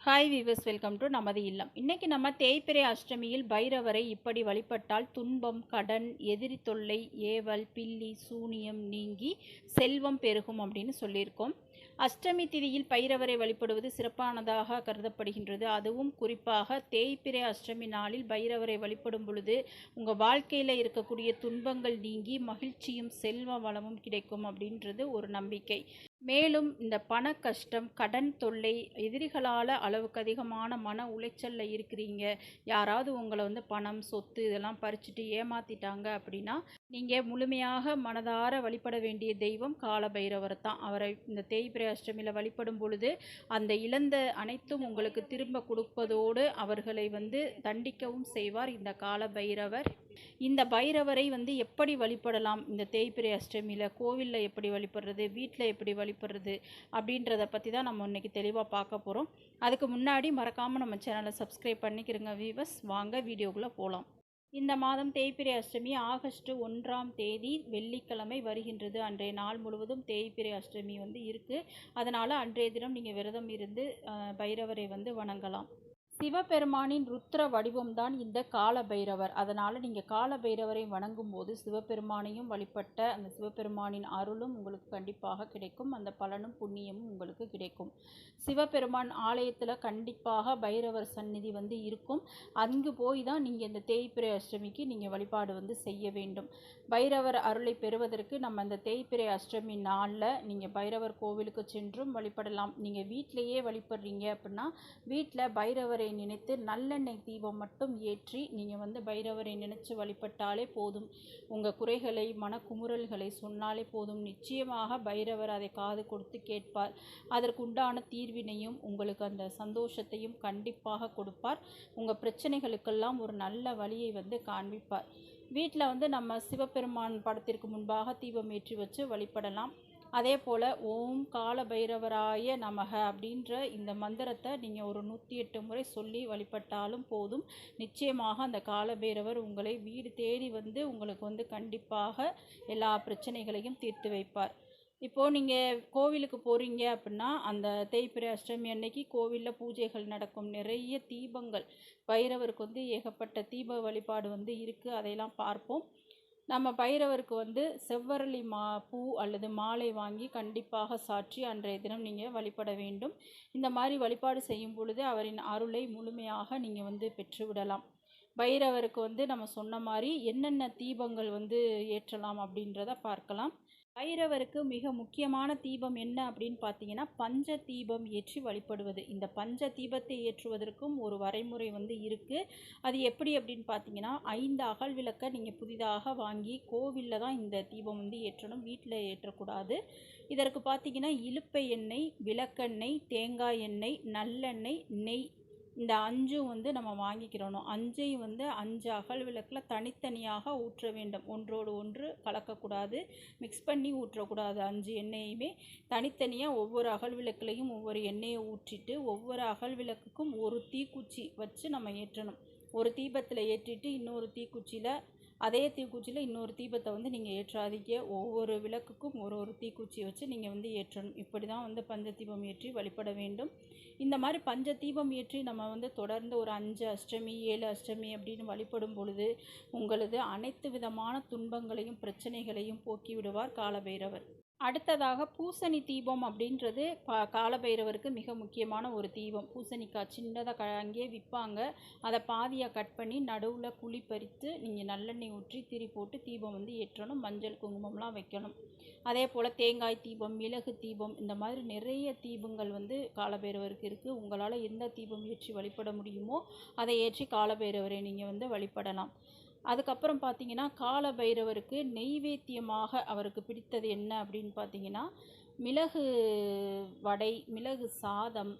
Hi viewers, welcome to நமது இல்லம். இன்னைக்கு நம்ம தேய்பிறை அஷ்டமியில் பைரவரை இப்படி வழிபட்டால் துன்பம், கடன், எதிரி தொல்லை, ஏவல், பில்லி, சூனியம் நீங்கி செல்வம் பெருகும் அப்படின்னு சொல்லியிருக்கோம். அஷ்டமி திதியில் பைரவரை வழிபடுவது சிறப்பானதாக கருதப்படுகின்றது. அதுவும் குறிப்பாக தேய்பிறை அஷ்டமி நாளில் பைரவரை வழிபடும் பொழுது உங்கள் வாழ்க்கையில் இருக்கக்கூடிய துன்பங்கள் நீங்கி மகிழ்ச்சியும் செல்வ வளமும் கிடைக்கும் அப்படின்றது ஒரு நம்பிக்கை. மேலும் இந்த பண கஷ்டம், கடன் தொல்லை, எதிரிகளால் அளவுக்கு அதிகமான மன உளைச்சலில் இருக்கிறீங்க, யாராவது உங்களை பணம், சொத்து இதெல்லாம் பறிச்சுட்டு ஏமாற்றிட்டாங்க அப்படின்னா நீங்கள் முழுமையாக மனதார வழிபட வேண்டிய தெய்வம் கால பைரவர் தான். அவரை இந்த தேய்பிறை அஷ்டமியில் வழிபடும் பொழுது அந்த இழந்த அனைத்தும் உங்களுக்கு திரும்ப கொடுப்பதோடு அவர்களை தண்டிக்கவும் செய்வார் இந்த கால பைரவர். இந்த பைரவரை எப்படி வழிபடலாம், இந்த தேய்பிறை அஷ்டமியில் கோவிலில் எப்படி வழிபடுறது, வீட்டில் எப்படி வழிபடுறது அப்படின்றத பற்றி தான் நம்ம இன்றைக்கி தெளிவாக பார்க்க போகிறோம். அதுக்கு முன்னாடி மறக்காமல் நம்ம சேனலை சப்ஸ்கிரைப் பண்ணிக்கிறங்க வீவர்ஸ். வாங்க வீடியோக்குள்ளே போகலாம். இந்த மாதம் தேய்பிறை அஷ்டமி ஆகஸ்ட் 1ஆம் தேதி வெள்ளிக்கிழமை வருகின்றது. அன்றைய நாள் முழுவதும் தேய்பிறை அஷ்டமி இருக்குது. அதனால் அன்றைய தினம் நீங்கள் விரதம் இருந்து பைரவரை வணங்கலாம். சிவபெருமானின் ருத்ர வடிவம்தான் இந்த கால பைரவர். அதனால் நீங்கள் கால பைரவரை வணங்கும் போது சிவபெருமானையும் வழிபட்ட அந்த சிவபெருமானின் அருளும் உங்களுக்கு கண்டிப்பாக கிடைக்கும். அந்த பலனும் புண்ணியமும் உங்களுக்கு கிடைக்கும். சிவபெருமான் ஆலயத்தில் கண்டிப்பாக பைரவர் சந்நிதி இருக்கும். அங்கு போய் தான் நீங்கள் இந்த தேய்பிறை அஷ்டமிக்கு நீங்கள் வழிபாடு செய்ய வேண்டும். பைரவர் அருளை பெறுவதற்கு நம்ம இந்த தேய்பிறை அஷ்டமி நாளில் நீங்கள் பைரவர் கோவிலுக்கு சென்றும் வழிபடலாம். நீங்கள் வீட்டிலையே வழிபடுறீங்க அப்படின்னா வீட்டில் பைரவரை நினைத்து நல்லெண்ணெய் தீபம் மட்டும் ஏற்றி நீங்கள் பைரவரை நினைச்சு வழிபட்டாலே போதும். உங்கள் குறைகளை, மனக்குமுறல்களை சொன்னாலே போதும். நிச்சயமாக பைரவர் அதை காது கொடுத்து கேட்பார். அதற்குண்டான தீர்வினையும் உங்களுக்கு அந்த சந்தோஷத்தையும் கண்டிப்பாக கொடுப்பார். உங்கள் பிரச்சனைகளுக்கெல்லாம் ஒரு நல்ல வழியை காண்பிப்பார். வீட்டில் நம்ம சிவபெருமான் படத்திற்கு முன்பாக தீபம் ஏற்றி வச்சு வழிபடலாம். அதே போல் ஓம் கால பைரவராய நமக அப்படின்ற இந்த மந்திரத்தை நீங்கள் ஒரு 108 முறை சொல்லி வழிபட்டாலும் போதும். நிச்சயமாக அந்த கால பைரவர் உங்களை வீடு தேடி உங்களுக்கு கண்டிப்பாக எல்லா பிரச்சனைகளையும் தீர்த்து வைப்பார். இப்போது நீங்கள் கோவிலுக்கு போகிறீங்க அப்படின்னா அந்த தேய்பிறை அஷ்டமி அன்னைக்கு கோவிலில் பூஜைகள் நடக்கும். நிறைய தீபங்கள், பைரவருக்கு ஏகப்பட்ட தீப வழிபாடு இருக்குது. அதையெல்லாம் பார்ப்போம். நம்ம பைரவருக்கு செவ்வரளி பூ அல்லது மாலை வாங்கி கண்டிப்பாக சாற்றி அன்றைய தினம் நீங்கள் வழிபட வேண்டும். இந்த மாதிரி வழிபாடு செய்யும் பொழுது அவரின் அருளை முழுமையாக நீங்கள் பெற்றுவிடலாம். பைரவருக்கு நம்ம சொன்ன மாதிரி என்னென்ன தீபங்கள் ஏற்றலாம் அப்படின்றத பார்க்கலாம். பைரவருக்கு மிக முக்கியமான தீபம் என்ன அப்படின்னு பார்த்தீங்கன்னா பஞ்ச தீபம் ஏற்றி வழிபடுவது. இந்த பஞ்ச தீபத்தை ஏற்றுவதற்கும் ஒரு வரைமுறை இருக்குது. அது எப்படி அப்படின்னு பார்த்தீங்கன்னா 5 அகல் விளக்கை நீங்கள் புதிதாக வாங்கி கோவிலில் தான் இந்த தீபம் ஏற்றணும், வீட்டில் ஏற்றக்கூடாது. இதற்கு பார்த்தீங்கன்னா இலுப்பை எண்ணெய், விளக்கெண்ணெய், தேங்காய் எண்ணெய், நல்லெண்ணெய், நெய், இந்த 5ம் நம்ம வாங்கிக்கிறணும். 5ஐயும் 5 அகல் விளக்கில் தனித்தனியாக ஊற்ற வேண்டும். ஒன்றோடு ஒன்று கலக்கக்கூடாது, மிக்ஸ் பண்ணி ஊற்றக்கூடாது. 5 எண்ணெயுமே தனித்தனியாக ஒவ்வொரு அகல் விளக்குலையும் ஒவ்வொரு எண்ணெயை ஊற்றிட்டு ஒவ்வொரு அகல் விளக்குக்கும் ஒரு தீக்குச்சி வச்சு நம்ம ஏற்றணும். ஒரு தீபத்தில் ஏற்றிட்டு இன்னொரு தீக்குச்சியில், அதே தீக்குச்சியில் இன்னொரு தீபத்தை நீங்கள் ஏற்றாதீங்க. ஒவ்வொரு விளக்குக்கும் ஒரு தீக்குச்சி வச்சு நீங்கள் ஏற்றணும். இப்படி தான் பஞ்ச தீபம் ஏற்றி வழிபட வேண்டும். இந்த மாதிரி பஞ்ச தீபம் ஏற்றி நம்ம தொடர்ந்து ஒரு 5 அஷ்டமி 7 அஷ்டமி அப்படின்னு வழிபடும் பொழுது உங்களது அனைத்து விதமான துன்பங்களையும் பிரச்சனைகளையும் போக்கி விடுவார் காலபைரவர். அடுத்ததாக பூசணி தீபம் அப்படின்றது காலபைரவருக்கு மிக முக்கியமான ஒரு தீபம். பூசணிக்காய் சின்னதாக அங்கேயே விற்பாங்க. அதை பாதியாக கட் பண்ணி நடுவில் குழி பறித்து நீங்கள் நல்லெண்ணெய் ஊற்றி திரி போட்டு தீபம் ஏற்றணும். மஞ்சள் குங்குமம்லாம் வைக்கணும். அதே போல் தேங்காய் தீபம், மிளகு தீபம், இந்த மாதிரி நிறைய தீபங்கள் காலபைரவருக்கு இருக்குது. உங்களால் எந்த தீபம் ஏற்றி வழிபட முடியுமோ அதை ஏற்றி காலபைரவரை நீங்கள் வழிபடலாம். அதுக்கப்புறம் பார்த்தீங்கன்னா கால பைரவருக்கு நெய்வேத்தியமாக அவருக்கு பிடித்தது என்ன அப்படின்னு பார்த்தீங்கன்னா மிளகு வடை, மிளகு சாதம்,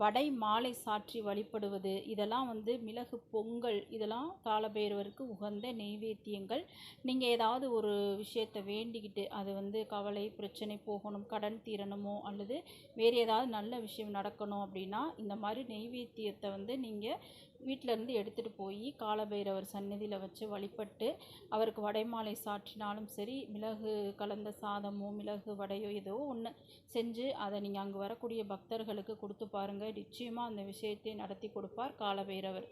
வடை மாலை சாற்றி வழிபடுவது, இதெல்லாம் மிளகு பொங்கல், இதெல்லாம் காலபைரவருக்கு உகந்த நெய்வேத்தியங்கள். நீங்கள் ஏதாவது ஒரு விஷயத்தை வேண்டிக்கிட்டு அது கவலை பிரச்சனை போகணும், கடன் தீரணுமோ அல்லது வேறு ஏதாவது நல்ல விஷயம் நடக்கணும் அப்படின்னா இந்த மாதிரி நெய்வேத்தியத்தை நீங்கள் வீட்டிலேருந்து எடுத்துகிட்டு போய் காலபைரவர் சன்னதியில் வச்சு வழிபட்டு அவருக்கு வடைமாலை சாற்றினாலும் சரி, மிளகு கலந்த சாதமோ மிளகு வடையோ ஏதோ ஒன்று செஞ்சு அதை நீங்கள் அங்கே வரக்கூடிய பக்தர்களுக்கு கொடுத்து பாருங்கள். கேளுங்க, நிச்சயமாக அந்த விஷயத்தை நடத்தி கொடுப்பார் காலபைரவர்.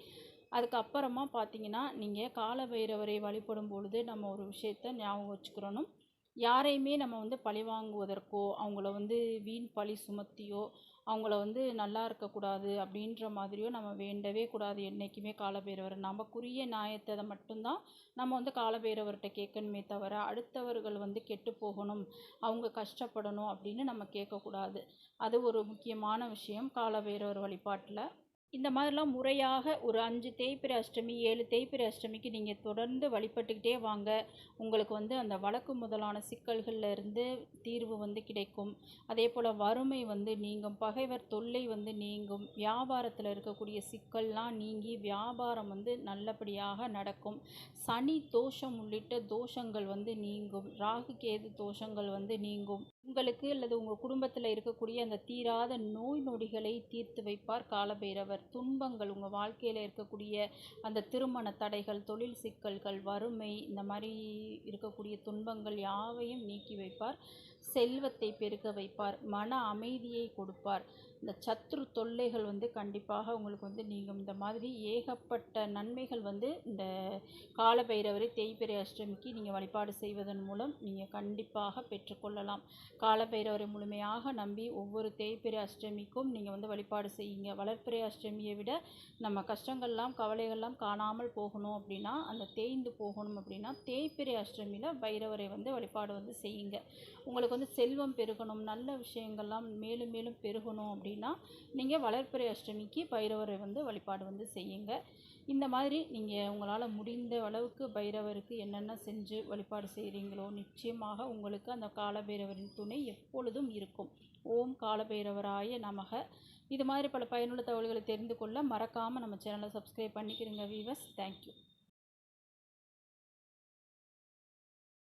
அதுக்கப்புறமா பார்த்தீங்கன்னா, நீங்கள் காலபைரவரை வழிபடும் பொழுது நம்ம ஒரு விஷயத்த ஞாபகம் வச்சுக்கிறணும். யாரையுமே நம்ம வந்து பழிவாங்குவதற்கோ, அவங்கள வந்து வீண் பழி சுமத்தியோ, அவங்கள வந்து நல்லா இருக்கக்கூடாது அப்படின்ற மாதிரியோ நம்ம வேண்டவே கூடாது என்றைக்குமே காலபைரவரை. நமக்குரிய நியாயத்தை மட்டும்தான் நம்ம வந்து காலபைரவர்கிட்ட கேட்கணுமே தவிர, அடுத்தவர்கள் வந்து கெட்டு போகணும், அவங்க கஷ்டப்படணும் அப்படின்னு நம்ம கேட்கக்கூடாது. அது ஒரு முக்கியமான விஷயம் காலபைரவர் வழிபாட்டில். இந்த மாதிரிலாம் முறையாக ஒரு 5 தேய்பிறை அஷ்டமி, 7 தேய்பிறை அஷ்டமிக்கு நீங்கள் தொடர்ந்து வழிபட்டுக்கிட்டே வாங்க. உங்களுக்கு வந்து அந்த வழக்கு முதலான சிக்கல்கள்ல இருந்து தீர்வு வந்து கிடைக்கும். அதேபோல் வறுமை வந்து நீங்கும், பகைவர் தொல்லை வந்து நீங்கும், வியாபாரத்தில் இருக்கக்கூடிய சிக்கல்லாம் நீங்கி வியாபாரம் வந்து நல்லபடியாக நடக்கும். சனி தோஷம் உள்ளிட்ட தோஷங்கள் வந்து நீங்கும், ராகு கேது தோஷங்கள் வந்து நீங்கும். உங்களுக்கு அல்லது உங்கள் குடும்பத்தில் இருக்கக்கூடிய அந்த தீராத நோய் நொடிகளை தீர்த்து வைப்பார் காலபைரவர். துன்பங்கள் உங்கள் வாழ்க்கையில் இருக்கக்கூடிய அந்த திருமண தடைகள், தொழில் சிக்கல்கள், வறுமை, இந்த மாதிரி இருக்கக்கூடிய துன்பங்கள் யாவையும் நீக்கி வைப்பார். செல்வத்தை பெருக்க வைப்பார், மன அமைதியை கொடுப்பார். இந்த சத்ரு தொல்லைகள் வந்து கண்டிப்பாக உங்களுக்கு வந்து நீங்கும். இந்த மாதிரி ஏகப்பட்ட நன்மைகள் வந்து இந்த காலபைரவரை தேய்பிறை அஷ்டமிக்கு நீங்கள் வழிபாடு செய்வதன் மூலம் நீங்கள் கண்டிப்பாக பெற்றுக்கொள்ளலாம். காலபைரவரை முழுமையாக நம்பி ஒவ்வொரு தேய்பிறை அஷ்டமிக்கும் நீங்கள் வந்து வழிபாடு செய்யுங்க. வளர்பிறை அஷ்டமியை விட நம்ம கஷ்டங்கள்லாம் கவலைகள்லாம் காணாமல் போகணும் அப்படின்னா, அந்த தேய்ந்து போகணும் அப்படின்னா, தேய்பிறை அஷ்டமியில் பைரவரை வந்து வழிபாடு வந்து செய்யுங்க. உங்களுக்கு வந்து செல்வம் பெருகணும், நல்ல விஷயங்கள்லாம் மேலும் மேலும் பெருகணும் அப்படின்னா, நீங்கள் வளர்பிறை அஷ்டமிக்கு பைரவரை வந்து வழிபாடு வந்து செய்யுங்க. இந்த மாதிரி நீங்கள் உங்களால் முடிந்த அளவுக்கு பைரவருக்கு என்னென்ன செஞ்சு வழிபாடு செய்கிறீங்களோ, நிச்சயமாக உங்களுக்கு அந்த காலபைரவரின் துணை எப்பொழுதும் இருக்கும். ஓம் காலபைரவராய நமக. இது மாதிரி பல பயனுள்ள தகவல்களை தெரிந்து கொள்ள மறக்காமல் நம்ம சேனலை சப்ஸ்கிரைப் பண்ணிக்கிறங்க வீவர்ஸ். தேங்க்யூ.